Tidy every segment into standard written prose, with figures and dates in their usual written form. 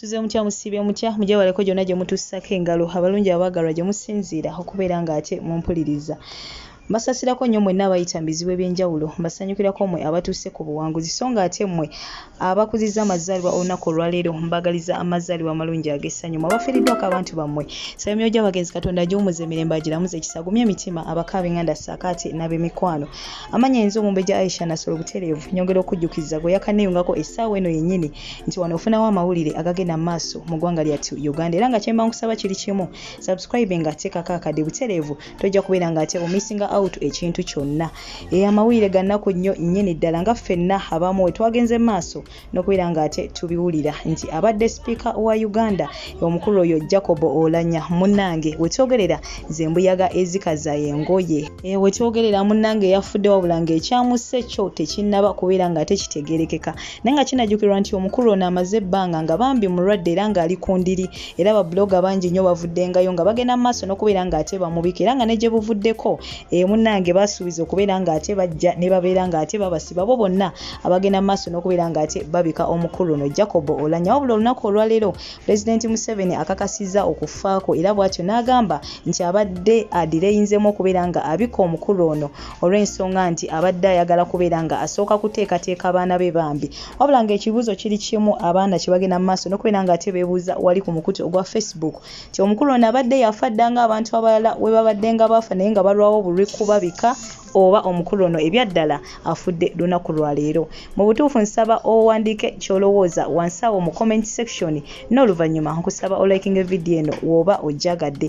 Musuze mutya musibye mutya mujye baleko jona gye mutussako engalo abalungi abagalwa gye musinziira okubeera nga ate mumpuliriza. Mbasasirako nnyo mwenna abayita mu bizibu eby'enjawulo mbasanyukirako mmwe abatuuse ku buwanguzi so nga ate mmwe abakuziza amazaalibwa olunaku olwaleero mbagaliza amazaalibwa amalungi ag'essanyu mmwe abafiiriddwako abantu bammwe nsaba emyoyo gy'abagenzi Katonda giwumuze emirembe agiramuze ekisagumya emitima abakaaba enganda saakaate n'ab'emikwano amanya enzo Omumbejja Aisha Nasolo butereevu nyongera okujjukiza gwe yakanneeyungako essaawa eno yennyini nti wano ofunawo amawulire agagenda mu maaso mu ggwanga lyattu Uganda era nga kyemba nkusaba kiri kimu subscribe nga teekako akadde butereevu tojja kubeera nga ate omisinga out ekintu kyonna amawulire gannaku nnyo nnyini ddala nga ffenna abamu we twagenze maaso n'okubeera nga ate tubiwulira nti abadde sipiika wa Uganda omukulu oyo Jacob Oulanya munnange wetwogerera ze mbuyaga ezikaza engoye wetwogerera munnange yafudde wabula ng'ekyamusse kyo tekinnaba kubeera nga ate kitegeerekeka naye nga kinajjukirwa nti omukulu ono amaze ebbanga nga bambi mulwadde era ng'ali ku ndiri era ababulooga bangi nnyo bavuddengayo nga bagenda mu maaso n'okubeera nga ate bamubika era nga ne gye buvuddeko munnange basuubiza okubeera nga ate bajja ne babeera nga ate babasiba bo bonna abagenda mu maaso n'okubeera nga ate babika omukulu ono Jacob Oulanya wabula olunaku olwaleero Pulezidenti Museveni akakasizza okufaako era bw'atyo n'agamba nti abadde adireyinzemu okubeera nga abika omukulu ono olw'ensonga nti abadde ayagala kubeera nga asooka kuteekateeka abaana be bambi wabula ng'ekibuuzo kiri kimu abaana kye bagenda mu maaso n'okubeera nga ate beebuuza wali ku mukutu ogwa Facebook nti omukulu ono abadde yafa dda ng'abantu abalala we babadde nga baafa naye nga balwawo bulwi kubabika oba omukulu ono ebyaddala afudde lunaku lwaleero mu butuufu nsaba owandiike kyolowooza wansi awo mu comment section n'oluvannyuma nkusaba olikinga vidiyo eno w'oba ojjagadde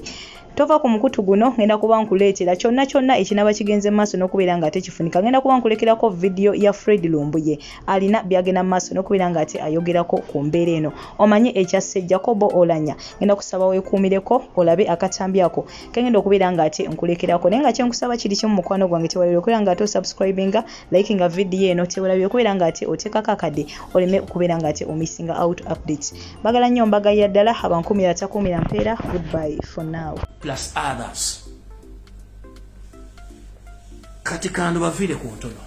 tova ku mukutu guno ngenda kuba nkuleetera kyonna ekinaba kigenze mu maaso n'okubeera nga ate kifunika ngenda kuba nkulekerako vidiyo ya Fred Lumbuye alina byagenda mu maaso n'okubeera nga ate ayogerako ku mbeera eno omanye ekyasse Jacob Oulanya ngenda kusaba weekuumireko olabe akatambi ako kengenda okubeera nga ate nkulekerako naye nga kyenkusaba kiri kimu mukwano gwange tewalabye okubeera nga ate osubscribinga likinga vidiyo eno tewalabye okubeera nga ate oteekako akadde oleme okubeera nga ate omissinga out updates bagala nnyo mbagayira ddala abankumira atakumira mpeera goodbye for now plus others. Katikando bavire ku ntono.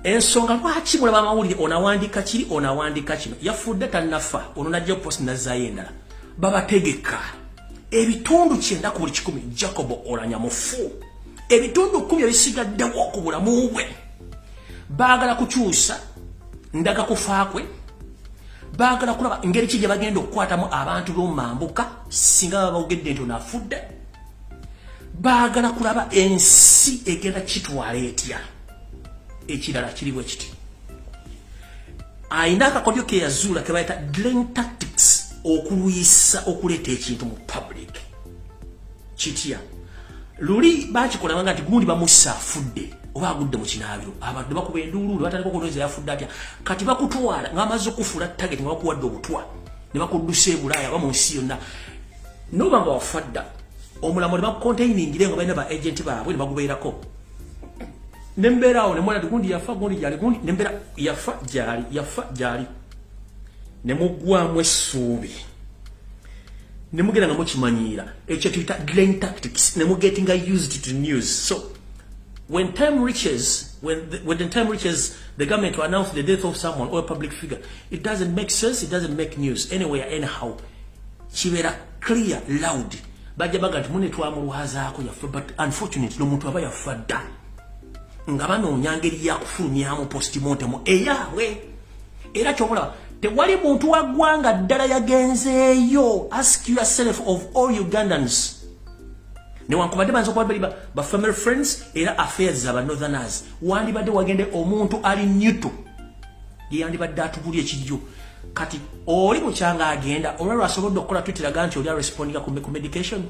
Ensonga lwaki mulaba amawulire onawandika kiri onawandika kino. Yafudde tannafa ono najja post nazayendala. Babategeka. Ebitundu 9 ku buli 10 Jacob Oulanya mufu. Ebitundu 10 ebisigaddewo ku bulamu bwe. Baagala kukyusa ndaga kufaakwe. Baagala kulaba engeri ki gye bagenda okukwatamu abantu b'omumambuka singa babawogedde nti onafudde. Baagala kulaba ensi egenda kitwala etya. Ekirala kiriwo kiti. Ayina akakodyo ke yazuula ke bayita delaying tactics okulwisa okuleeta ekintu mu public. Kitya. Luli bakikolanga nga nti gundi bamussa afudde. Oba agudde mu kinaabiro abantu bakuba enduulu bataliko kuloweza yafudde atya kati bakutwala ng'amaze okufuula target nga bakuwadde obutwa ne bakuddusa e Bulaaya ba mu nsi yonna noba nga wafadda omulamu ne bakontainingira nga balina ba agenti baabwe ne bagubeerako ne mbeera awo ne mwana gundi yafa gundi gyali gundi ne mbeera yafa gyali ne muggwamu essuubi ne mugenda nga mukimanyiira ekyo tuyita delaying tactics ne mugetinga used to news so when the time reaches, the government to announce the death of someone or a public figure, it doesn't make sense, it doesn't make news anywhere, anyhow. Chibera clear, loud. Bajabaga tumune tuamuluhazaako yafa, but unfortunately, no muntu aba yafadda. Ngabano nyangeri ya kufulumyamu postmortem. Eyawe. Era chokola. Tewali muntu wagwanga ddala yagenzeeyo. Ask yourself of all Ugandans. Ne wankubadde banzo kwa ba family friends era affairs za northerners wandi badde wagende omuntu ali neutral yandi badde atubulye kijjo kati oli mukyanga agenda olwalo asobodde okukola twitiraga nti oli respondinga ku medication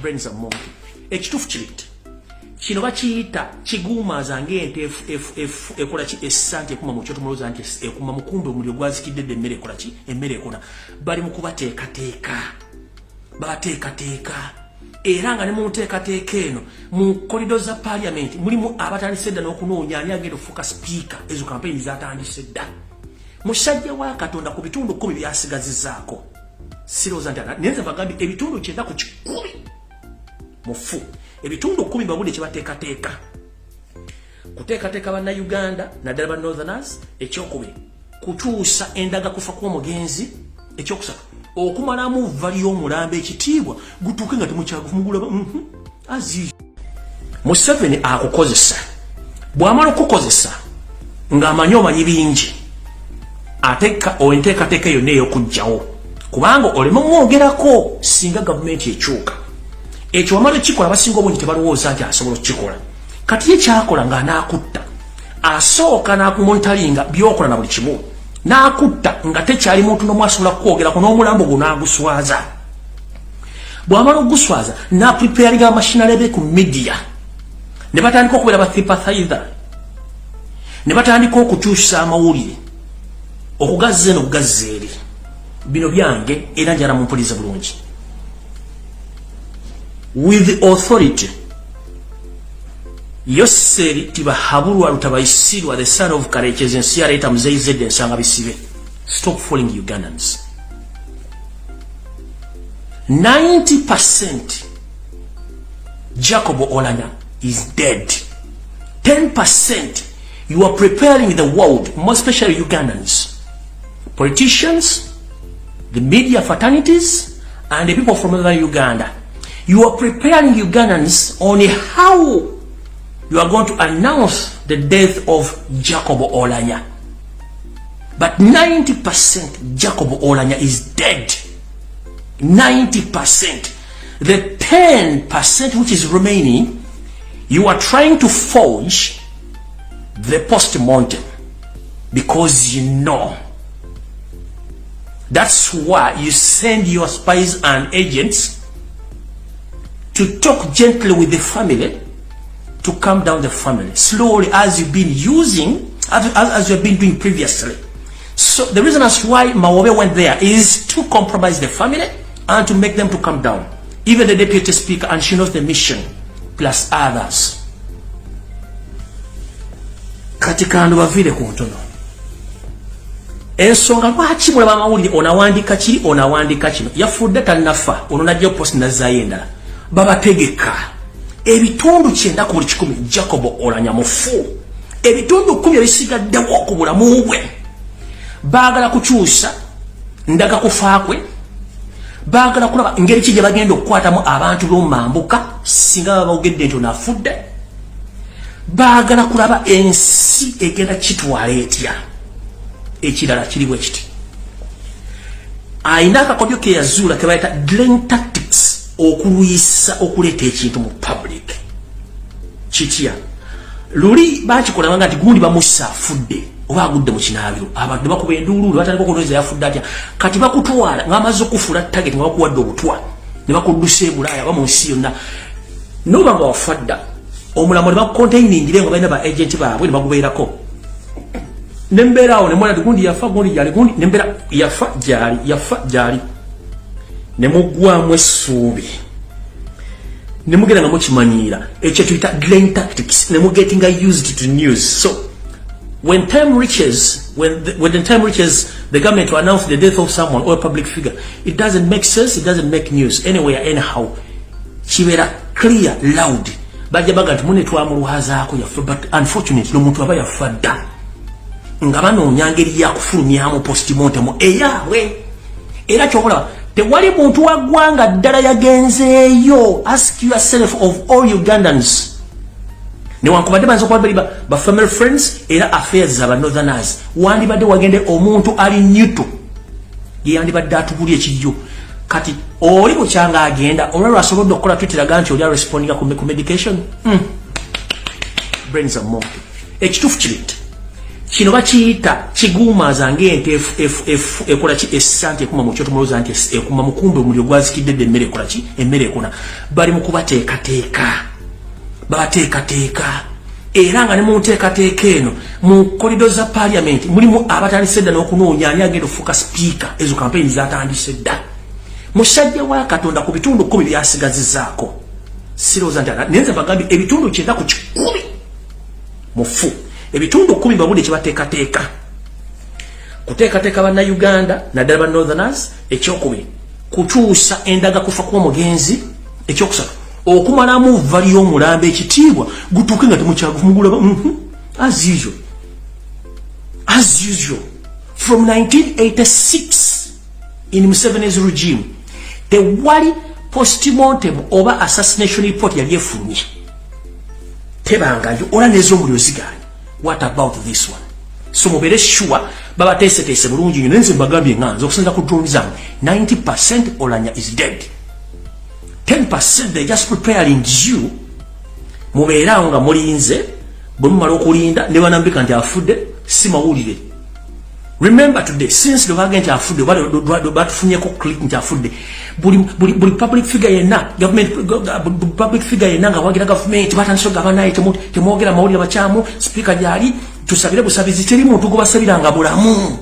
brains are monkey ekitufu kiriti kino bakiyita kiguuma zange ente ekola ki essante ekuma mu kyoto muloza nti ekuma mukumbe omuliro gwazikidde emmere ekola ki emmere ekona bali mu kubateekateeka bateekateeka era nga ne mu nteekateeka eno mu korido za parliament mulimu abatandise dda n'okunoonya ani agenda okufuuka speaker ezo kampeyini zatandise dda musajja wa Katonda ku bitundu 10 byasigazizaako sirowooza nti nenze bagambye ebitundu 9 ku 10 mufu ebitundu 10 babudde kye bateekateeka kuteekateeka bannayuganda naddala ba northerners ekyokubiri kutuusa endaga kufa kw'omugenzi ekyokusatu okumalamu vva ly'omulambo ekitiibwa gutuuke nga temukyagumugulaba aziizo Museveni akukozesa bw'amala okukozesa ng'amanyi omanyi bingi ateeka enteekateeka yonna ey'okugjawo kubanga olema omwogerako singa gavumenti ekyuka ekyo wamala ekikola abasinga obungi tebalowooza nti asobola okukikola kati ye kyakola ng'anaakutta asooka n'akumonitalinga by'okola na buli kimu n'akutta nga tekyali muntu n'omu asobola kukwogerako n'omulambo gwo n'aguswaza bw'amala okuguswaza n'apreparinga amashinale be ku media ne batandika okubeera basympathizer ne batandika okukyusa amawulire okugazza eno okugazza eri bino byange era njala mumpulize bulungi with the authority Yoseri tibahabulwa lutabayisirwa the son of Karekezi ensi yaleeta muzeeyizedde ensanga bisibe stop fooling Ugandans 90% Jacob Oulanya is dead 10% you are preparing the world, more especially Ugandans, politicians, the media fraternities, and the people from other Uganda. You are preparing Ugandans on how you are going to announce the death of Jacob Oulanya. But 90% Jacob Oulanya is dead. 90%. The 10% which is remaining, you are trying to forge the post-mortem because you know. That's why you send your spies and agents to talk gently with the family, to calm down the family slowly, as you've been using, as you've been doing previously. So the reason as why Mawobe went there is to compromise the family and to make them to calm down. Even the deputy speaker, and she knows the mission, plus others. Katika ndo bavire ku ntono. Ensonga lwaki mulaba amawulire onawandika kiri onawandika kino yafudde talinafa ono najja post nazayenda babategeka ebitundu 9 ku buli 10 Jacob Oulanya mufu ebitundu 10 ebisigaddewo ku bulamu bwe baagala kukyusa ndaga kufaakwe baagala kulaba ngeri ki gye bagenda okukwatamu abantu b'omambuka singa babawogedde nti onafudde baagala kulaba ensi egenda kitwala etya ekirala kiriwo ekiti ayina akakodyo ke yazuula ke bayita delaying tactics okulwisa okuleeta ekintu mu public kitya luli bakikola nga nti gundi bamussa afudde oba agudde mu kinaabiro abantu bakuba enduulu batandika okulowooza yafudde atya kati bakutwala ng'amaze okufuula target nga bakuwadde obutwa ne bakuddusa e Bulaaya ba mu nsi yonna noba nga wafadda omulamu ne bakukontainingira nga balina ba agenti baabwe ne bagubeerako nembera awo ne mwana gundi yafa gundi yali gundi nembera yafa jali ne mugwamu essuubi ne mugenda nga mukimanyira ekyo tuyita delaying tactics ne mugetting used to news. So when time reaches, when the time reaches the government to announce the death of someone or a public figure, it doesn't make sense, it doesn't make news anywhere anyhow. Kibera clear loud bajja baga nti mune twamuluhazaako yafa, but unfortunately omuntu aba yafadda nga banoonya ngeri yakufulumyamu postmortem eyaabwe era kyokola tewali muntu wa ggwanga ddala yagenzeeyo. Ask yourself of all Ugandans newankubadde banza okuba ba family friends era affairs z'aba northerners wandibadde wagende omuntu ali neutral yandibadde atubulya ekijjo kati oli bukyanga agenda olwalwo asobodde okukola twitiraga nti oli arespondinga ku medication brains are more ekituufu kirita kino bakiyita kiguumaza ng'ente ekola ki essante ekuma mu kyoto mulowooza nti ekuma mukumbe omuliro gwazikidde dde emmere ekola ki emmere ekuna bali mu kubateekateeka babateekateeka era nga ne mu nteekateeka eno mu kolido za parliament mulimu abatandise dda n'okunoonya ani agenda okufuuka sipiika ezo kampeyini zatandise dda musajja wa Katonda ku bitundu 10 byasigazizaako sirowooza nti nenze bagambye ebitundu 9 ku 10 mufu ebitundu 10 babudde kibateekateeka kuteekateeka bannayuganda naddala ba northerners ekyokubiri kukyusa endaga kufa kw'omugenzi ekyokusatu okumalamu vva ly'omulambo ekitiibwa gutuuke nga temukyagumugulaba as usual from 1986 in Museveni's regime tewali postmortem oba assassination report yali efulumye tebangayo ola n'ez'omuliro ziganye. What about this one? So mubere sure baba tese bulungi nnyo nze mbagambye nganze okusinza ku drone zange 90% Oulanya is dead. 10% they just preparing you mubeera nga mulinze bwe mumala okulinda ne banambika nti afudde si mawulire. Remember today since the agent afudde batufunyeko click nti afudde buli public figure yenna government public figure yenna nga wagira government batandise gavana temwogera mawulire bakyamu speaker gyali tusabire busabizi teri muntu gobasabiranga bulamu.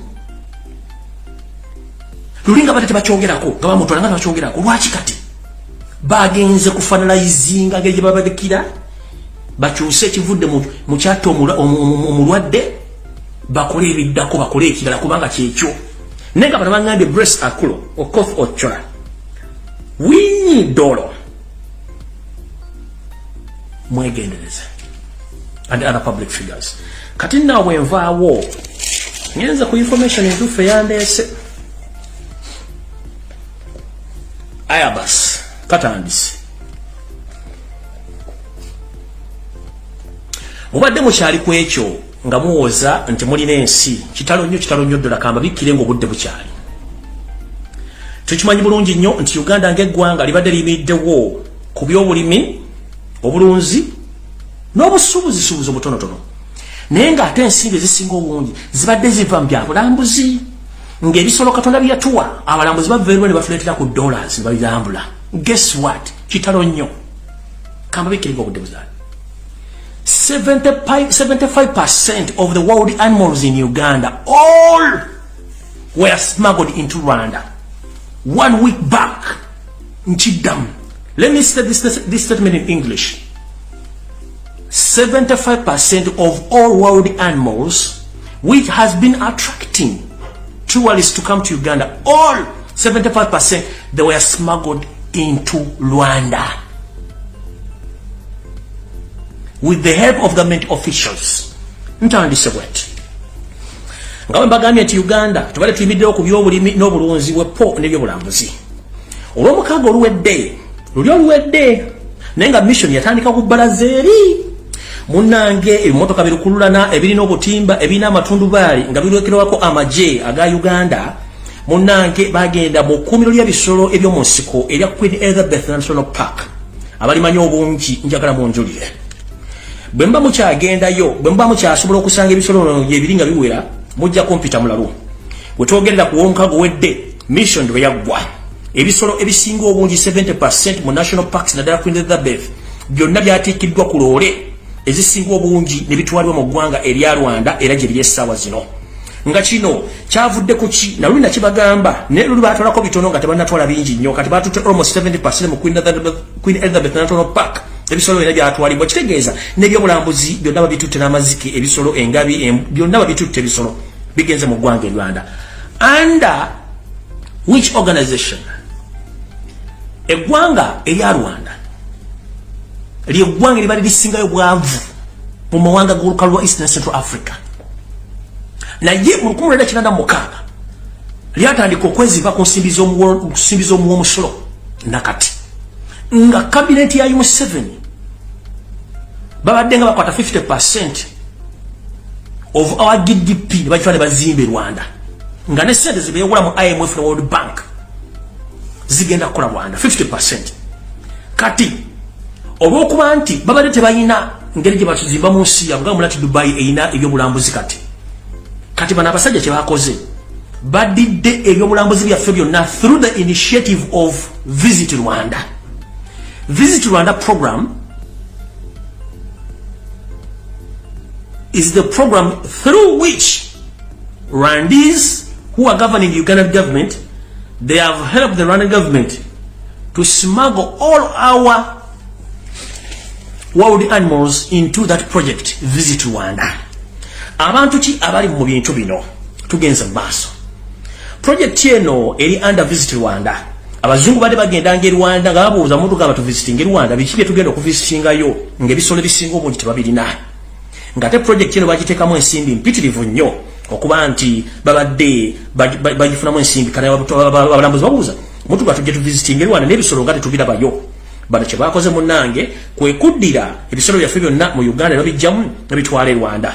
Lulinga bate tebakyogerako nga bamutwala nga bakyogerako lwaki kati bagenze kufanalizinga ngeri babadekira bakyuse ekivudde mu kyato omulwadde bakole ebiddako bakole ekirala kubanga kyekyo nenga bana bangambye breast akulo okoth ochola winyi dolo mwegendereze and other public figures. Kati nawe envaawo nyenza ku information entuufu yandeese ayabas katandise mubadde mukyali ku ekyo nga muwoza nti mulina ensi kitalo nnyo ddala kamba bikkire ng'obudde bukyali. Tukimanyi bulungi nnyo nti Uganda ng'eggwanga libadde liyimiriddewo ku by'obulimi obulunzi n'obusuubuzi obutonotono naye ng'ate ensimbi ezisinga obungi zibadde ziva mu byabulambuzi ng'ebisolo Katonda byatuwa abalambuzi baveerwa ne batuleetera ku dollars ne babirambula. Guess what? Kitalo nnyo kamba bikkire ng'obudde bukyali. 75% of the wild animals in Uganda all were smuggled into Rwanda 1 week back. Nchidam. Let me say this statement in English. 75% of all wild animals which has been attracting tourists to come to Uganda, all 75% they were smuggled into Rwanda with the help of government officials. Ntandise bwet nga mbagambye nti Uganda tubale tuyimiddewo ku by'obulimi n'obulunzi bw'eppo n'ebyobulambuzi olw'omukaaga oluwedde naye nga mission yatandika ku bbalaza eri munnange ebimotoka birukululana ebirina obutimba ebirina amatundubaali nga birwekerwako amagye aga Uganda munnange bagenda mu kkuumiro ly'ebisolo eby'omu nsiko erya Queen Elizabeth National Park. Abalimanyi obungi njagala munjulire bwe mba mukyagendayo bwe mba mukyasobola okusanga ebisolo ebiringa biwera mujja kompita mulalu bwe twogerera ku w'omukaaga wedde mission bwe yaggwa ebisolo ebisinga obungi 70% mu national parks naddala Queen Elizabeth byonna byatiikiddwa ku loole ezisinga obungi ne bitwalibwa mu ggwanga erya Rwanda era gye biri essaawa zino. Nga kino kyavudde ku ki naluli nakibagamba ne luli baatwalako bitono nga tebannatwala bingi nnyo kati baatutte almost 70% mu Queen Elizabeth National Park. Ebisolo byonna byatwalibwa kitegeeza n'ebyobulambuzi byonna babitutte n'amazike ebisolo engabi byonna babitutte ebisolo bigenze mu ggwanga e Rwanda. Under which organization? Eggwanga erya Rwanda ly'eggwanga eribadde lisingayo bwanvu mu mawanga g'olukalu lwa East and Central Africa. Naye mu 1996 lyatandika okweziva ku nsimbi z'omuw'omusolo nakati nga kabineti ya Museveni babadde nga bakwata 50% of our GDP ne bakitwala ne bazimba Rwanda nga ne sente zibeewula mu IMF ne World Bank zigenda kukola Rwanda 50%. Kati olw'okuba nti babadde tebalina ngeri gye batuzimba mu nsi yabwe nga mulati Dubai eyina ebyobulambuzi kati bano abasajja kye bakoze badidde ebyobulambuzi byaffe byonna through the initiative of Visit Rwanda. Visit Rwanda program is the program through which Rwandese who are governing the Ugandan government, they have helped the Rwandan government to smuggle all our wild animals into that project, Visit Rwanda. Abantu ki abali mu bintu bino tugenze maaso. Project eno eri under Visit Rwanda. Abazungu bade bagenda nge Rwanda nga babuuza muntu gaba tu visiting Rwanda biki tugenda ku visitingayo nge bisolo bisinga obungi tebabirina. Ngate project eno bagitekamu ensimbi mpitirivu nnyo okuba nti babadde bagifunamu ensimbi kana abalambuzi babuuza mutu batujje tuvisitinga Rwanda n'ebisolo nga tetubirabayo bano kye bakoze munnange kwe kuddira ebisolo byaffe byonna mu Uganda babijjamu nebitwala Rwanda.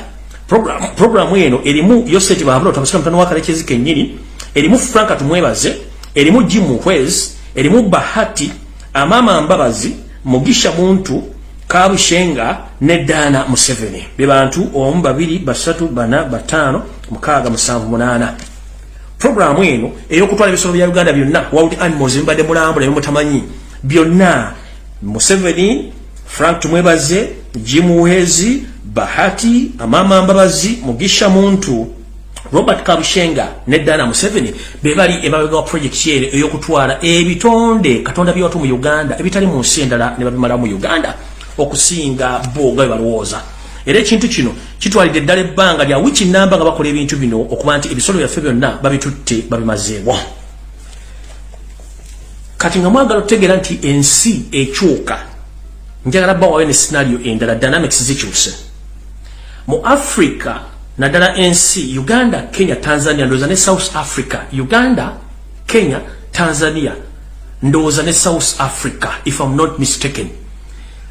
Programu eno erimu Yoseti Bahabula tamusika mutano wa Kalekezi kennyini, erimu Franka Tumwebaze, erimu Jimu Kwez, erimu Bahati, Amama Mbabazi, Mugisha Muntu, Kabushenga ne Dana Museveni. Be bantu 1 2 3 4 5 6 7 8. Programu eno ey'okutwala ebisolo bya Uganda byonna wild animals mbadde mulambula mutamanyi byonna Museveni, Frank Tumwebaze, Jimu Wezi, Bahati, Amama Mbabazi, Mugisha Muntu, Robert Kabushenga ne Dana Museveni be bali emabega wa project yere ey'okutwala ebitonde katonda by'awatu mu Uganda ebitali mu nsi endala ne babimala mu Uganda okusinga boga balowooza. Era ekintu kino kitwalidde eddala ebbanga lya wiki namba nga bakola ebintu bino okuba nti ebisolo byaffe byonna babitutte babimazeewo. Kati nga mwagala okutegeera nti ensi ekyuka, njagala bawawe ne scenario endala, dynamics zikyuse mu Africa naddala ensi Uganda, Kenya, Tanzania, ndowooza ne South Africa. Uganda, Kenya, Tanzania, ndowooza ne South Africa if I'm not mistaken.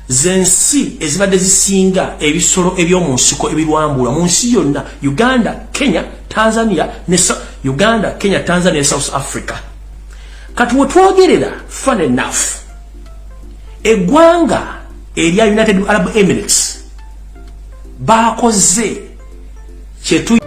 Zensi ezibadde zisinga ebisolo eby'omu nsiko ebirwambula mu nsi yonna Uganda, Kenya, Tanzania ne Uganda, Kenya, Tanzania ne South Africa. Kati wetwogerera fun enough eggwanga erya United Arab Emirates bakoze kyetu